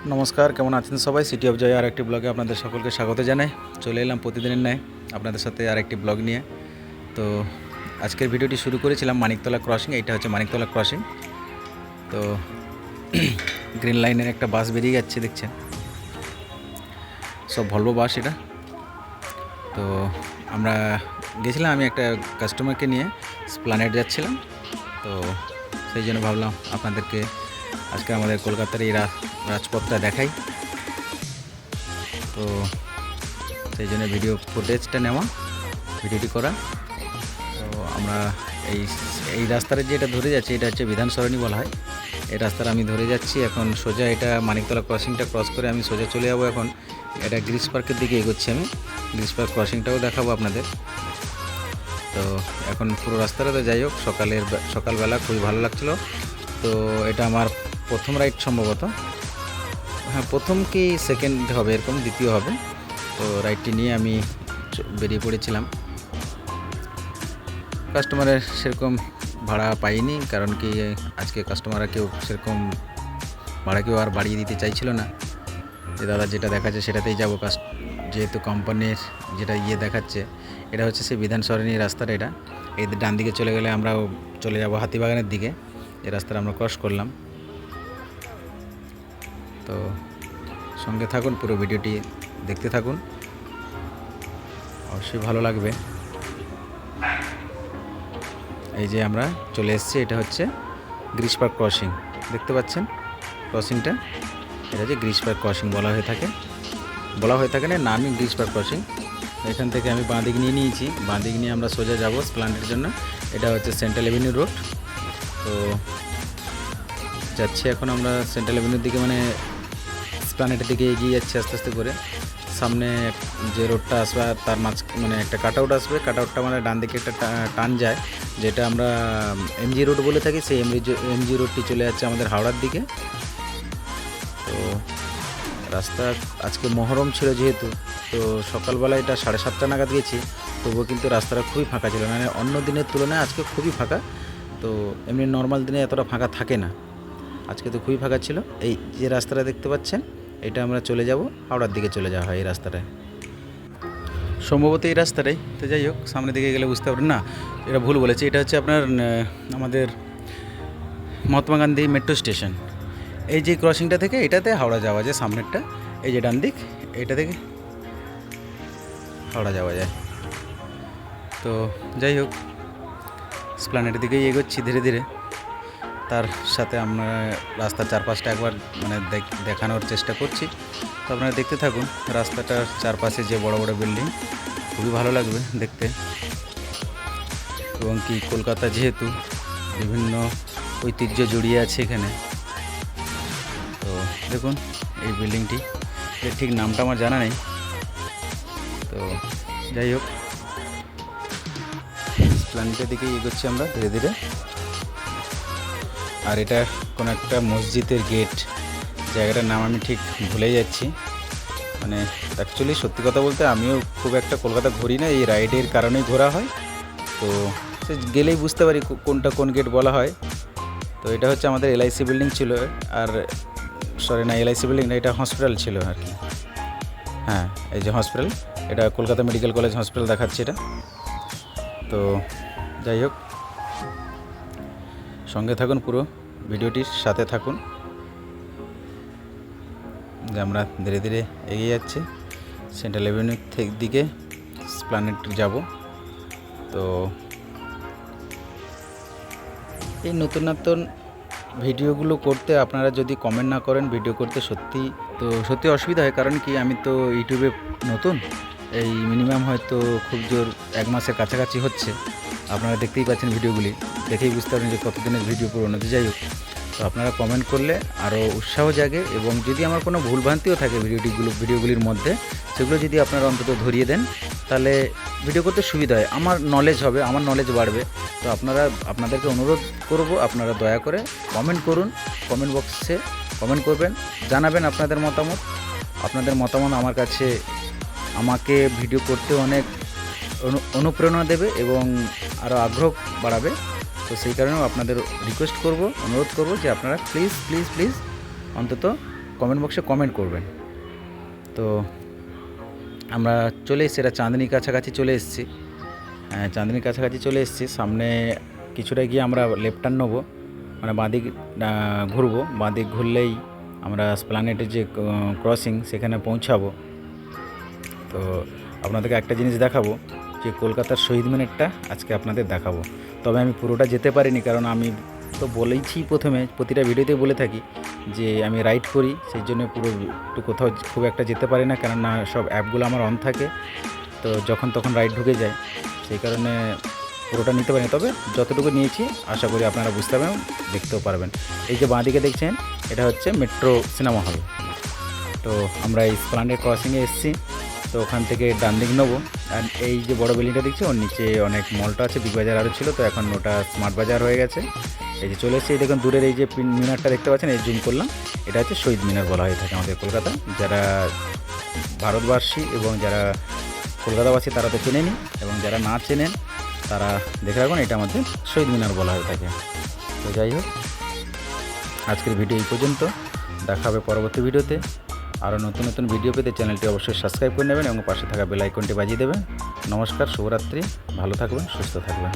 নমস্কার, কেমন আছেন সবাই? সিটি অফ জয় আরেকটি ব্লগে আপনাদের সকলকে স্বাগত জানাই। চলে এলাম প্রতিদিনের ন্যায় আপনাদের সাথে আরেকটি ব্লগ নিয়ে। তো আজকের ভিডিওটি শুরু করেছিলাম মানিকতলা ক্রসিং। এইটা হচ্ছে মানিকতলা ক্রসিং। তো গ্রিন লাইনের একটা বাস বেরিয়ে যাচ্ছে, দেখছেন সব ভলভো বাস এটা। তো আমরা গেছিলাম, আমি একটা কাস্টমারকে নিয়ে স্প্লানেড যাচ্ছিলাম। তো সেই জন্য ভাবলাম আপনাদেরকে আজকে আমাদের কলকাতার এই রাজপথটা দেখাই। তো সেই জন্য ভিডিও ফুটেজটা নেওয়া, ভিডিওটি করা। তো আমরা এই রাস্তাটা যেটা ধরে যাচ্ছি, এটা হচ্ছে বিধান সরণি বলা হয়। এই রাস্তাটা আমি ধরে যাচ্ছি এখন সোজা। এটা মানিকতলা ক্রসিংটা ক্রস করে আমি সোজা চলে যাবো। এখন এটা গ্রিস পার্কের দিকে এগোচ্ছি আমি। গ্রিস পার্ক ক্রসিংটাও দেখাবো আপনাদের। তো এখন পুরো রাস্তাটা, তো যাই হোক, সকালবেলা খুবই ভালো লাগছিলো। তো এটা আমার প্রথম রাইড সম্ভবত, হ্যাঁ প্রথম কি সেকেন্ড হবে, এরকম দ্বিতীয় হবে। তো রাইডটি নিয়ে আমি বেরিয়ে পড়েছিলাম। কাস্টমারের সেরকম ভাড়া পাইনি, কারণ কি আজকে কাস্টমাররা কেউ সেরকম ভাড়া কেউ আর বাড়িয়ে দিতে চাইছিল না। যে দাদা যেটা দেখাচ্ছে সেটাতেই যাবো, যেহেতু কোম্পানির যেটা দেখাচ্ছে। এটা হচ্ছে সেই বিধান সরণি রাস্তাটা। এটা এই ডান দিকে চলে গেলে আমরাও চলে যাব হাতিবাগানের দিকে। এই রাস্তাটা আমরা ক্রস করলাম। তো সঙ্গে থাকুন, পুরো ভিডিওটি দেখতে থাকুন, অবশ্যই ভালো লাগবে। এই যে আমরা চলে এসেছি, এটা হচ্ছে গ্রিস পার্ক ক্রসিং, দেখতে পাচ্ছেন ক্রসিংটা। এটা হচ্ছে গ্রিস পার্ক ক্রসিং বলা হয়ে থাকে না, নামই গ্রিস পার্ক ক্রসিং। এখান থেকে আমি বাঁ দিক নিয়ে নিয়েছি, বাঁ দিক নিয়ে আমরা সোজা যাব স্প্লানেডের জন্য। এটা হচ্ছে সেন্ট্রাল এভিনিউ রোড। তো যাচ্ছি এখন আমরা সেন্ট্রাল এভিনিউর দিকে, মানে স্প্লানেডের দিকে এগিয়ে যাচ্ছি আস্তে আস্তে করে। সামনে যে রোডটা আসবে তার মানে একটা কাটআউট আসবে। কাটআউটটা মানে ডান দিকে একটা টান যায়, যেটা আমরা এমজি রোড বলে থাকি। সেই এমজি রোডটি চলে যাচ্ছে আমাদের হাওড়ার দিকে। তো রাস্তা আজকে মহরম ছিল যেহেতু, তো সকালবেলা এটা 7:30 নাগাদ গেছি, তবুও কিন্তু রাস্তাটা খুবই ফাঁকা ছিল। মানে অন্য দিনের তুলনায় আজকে খুবই ফাঁকা। তো এমনি নর্মাল দিনে এতটা ফাঁকা থাকে না, আজকে তো খুবই ফাঁকা ছিল। এই যে রাস্তাটা দেখতে পাচ্ছেন, এটা আমরা চলে যাব হাওড়ার দিকে, চলে যাওয়া হয় এই রাস্তাটায়, সম্ভবত এই রাস্তাটাই। তো যাই হোক, সামনের দিকে গেলে বুঝতে পারবেন। না, এটা ভুল বলেছি। এটা হচ্ছে আপনার আমাদের মহাত্মা গান্ধী মেট্রো স্টেশন। এই যে ক্রসিংটা থেকে এটাতে হাওড়া যাওয়া যায়, সামনেরটা এই যে ডান দিক, এটা থেকে হাওড়া যাওয়া যায়। তো যাই হোক, স্প্লানেডের দিকেই এগোচ্ছি ধীরে ধীরে। তার সাথে আমরা রাস্তার চারপাশটা একবার মানে দেখানোর চেষ্টা করছি। তো আপনারা দেখতে থাকুন। রাস্তাটার চারপাশে যে বড় বড় বিল্ডিং, খুবই ভালো লাগবে দেখতে। এবং কি কলকাতা যেহেতু বিভিন্ন ঐতিহ্য জড়িয়ে আছে এখানে। তো দেখুন এই বিল্ডিংটি, এর ঠিক নামটা আমার জানা নেই। তো যাই হোক, প্ল্যানেটের দিকে এগোচ্ছি আমরা ধীরে ধীরে। আর এটা কোনো একটা মসজিদের গেট, জায়গাটার নাম আমি ঠিক ভুলে যাচ্ছি। মানে অ্যাকচুয়ালি সত্যি কথা বলতে আমিও খুব একটা কলকাতা ঘুরি না, এই রাইডের কারণেই ঘোরা হয়। তো সে গেলেই বুঝতে পারি কোনটা কোন গেট বলা হয়। তো এটা হচ্ছে আমাদের এলআইসি বিল্ডিং ছিল। আর সরি না, এলআইসি বিল্ডিং না, এটা হসপিটাল ছিল আর কি। হ্যাঁ, এই যে হসপিটাল, এটা কলকাতা মেডিকেল কলেজ হসপিটাল দেখাচ্ছে এটা। তো যাই হোক, সঙ্গে থাকুন, পুরো ভিডিওটির সাথে থাকুন। যে আমরা ধীরে ধীরে এগিয়ে যাচ্ছি সেন্ট্রাল এভিনিউ দিকে, স্প্লানেড যাব। তো এই নতুন নতুন ভিডিওগুলো করতে আপনারা যদি কমেন্ট না করেন, ভিডিও করতে সত্যি অসুবিধা হয়। কারণ কি আমি তো ইউটিউবে নতুন, এই মিনিমাম হয়তো খুব জোর 1 মাসের কাছাকাছি হচ্ছে। আপনারা দেখতেই পাচ্ছেন, ভিডিওগুলি দেখেই বুঝতে পারেন যে কতদিনের ভিডিও পুরনো। যাই হোক, তো আপনারা কমেন্ট করলে আরও উৎসাহ জাগে। এবং যদি আমার কোনো ভুলভ্রান্তিও থাকে ভিডিওগুলির মধ্যে, সেগুলো যদি আপনারা অন্তত ধরিয়ে দেন, তাহলে ভিডিও করতে সুবিধা হয়, আমার নলেজ হবে, আমার নলেজ বাড়বে। তো আপনাদেরকে অনুরোধ করব, আপনারা দয়া করে কমেন্ট করুন। কমেন্ট বক্সে কমেন্ট করবেন, জানাবেন আপনাদের মতামত। আপনাদের মতামত আমাকে ভিডিও করতে অনেক অনুপ্রেরণা দেবে এবং আরও আগ্রহ বাড়াবে। তো সেই কারণেও আপনাদের অনুরোধ করব যে আপনারা প্লিজ অন্তত কমেন্ট বক্সে কমেন্ট করবেন। তো আমরা চলে এসেছি, এটা চাঁদনির কাছাকাছি চলে এসেছি। চাঁদনির কাছাকাছি চলে এসেছি। সামনে কিছুটা গিয়ে আমরা লেফট টার্ন নেবো, মানে বাঁদিক ঘুরবো। বাঁদিক ঘুরলেই আমরা এসপ্ল্যানেডের যে ক্রসিং সেখানে পৌঁছাবো। তো আপনাদেরকে একটা জিনিস দেখাবো, যে কলকাতার শহীদ মিনারটা আজকে আপনাদের দেখাবো। তবে আমি পুরোটা যেতে পারিনি, কারণ আমি তো বলেইছি প্রথমে, প্রতিটা ভিডিওতেই বলে থাকি যে আমি রাইড করি, সেই জন্য পুরো একটু কোথাও খুব একটা যেতে পারি না, কেননা সব অ্যাপগুলো আমার অন থাকে, তো যখন তখন রাইড ঢুকে যায়, সেই কারণে পুরোটা নিতে পারিনি। তবে যতটুকু নিয়েছি আশা করি আপনারা বুঝতে পারবেন, দেখতেও পারবেন। এই যে বাঁদিকে দেখছেন, এটা হচ্ছে মেট্রো সিনেমা হল। তো আমরা এই এসপ্ল্যানেড ক্রসিংয়ে এসেছি। তো ওখান থেকে ডান দিক নেবো, আর এই যে বড় বিল্ডিংটা দেখছি ওর নিচে অনেক মলটা আছে, বিগ বাজার আরও ছিল, তো এখন ওটা স্মার্ট বাজার হয়ে গেছে। এই যে চলে এসেছি, দেখুন দূরের এই যে মিনারটা দেখতে পাচ্ছেন, এই জুম করলাম, এটা হচ্ছে শহীদ মিনার বলা হয়ে থাকে আমাদের কলকাতা। যারা ভারতবাসী এবং যারা কলকাতাবাসী তারা তো চেনেনি, এবং যারা না চেনেন তারা দেখে রাখুন, এটা আমাদের শহীদ মিনার বলা হয়ে থাকে। তো যাই হোক, আজকের ভিডিও এই পর্যন্ত, দেখা হবে পরবর্তী ভিডিওতে। আরও নতুন নতুন ভিডিও পেতে চ্যানেলটি অবশ্যই সাবস্ক্রাইব করে নেবেন এবং পাশে থাকা বেল আইকনটি বাজিয়ে দেবেন। নমস্কার, শুভরাত্রি, ভালো থাকবেন, সুস্থ থাকবেন।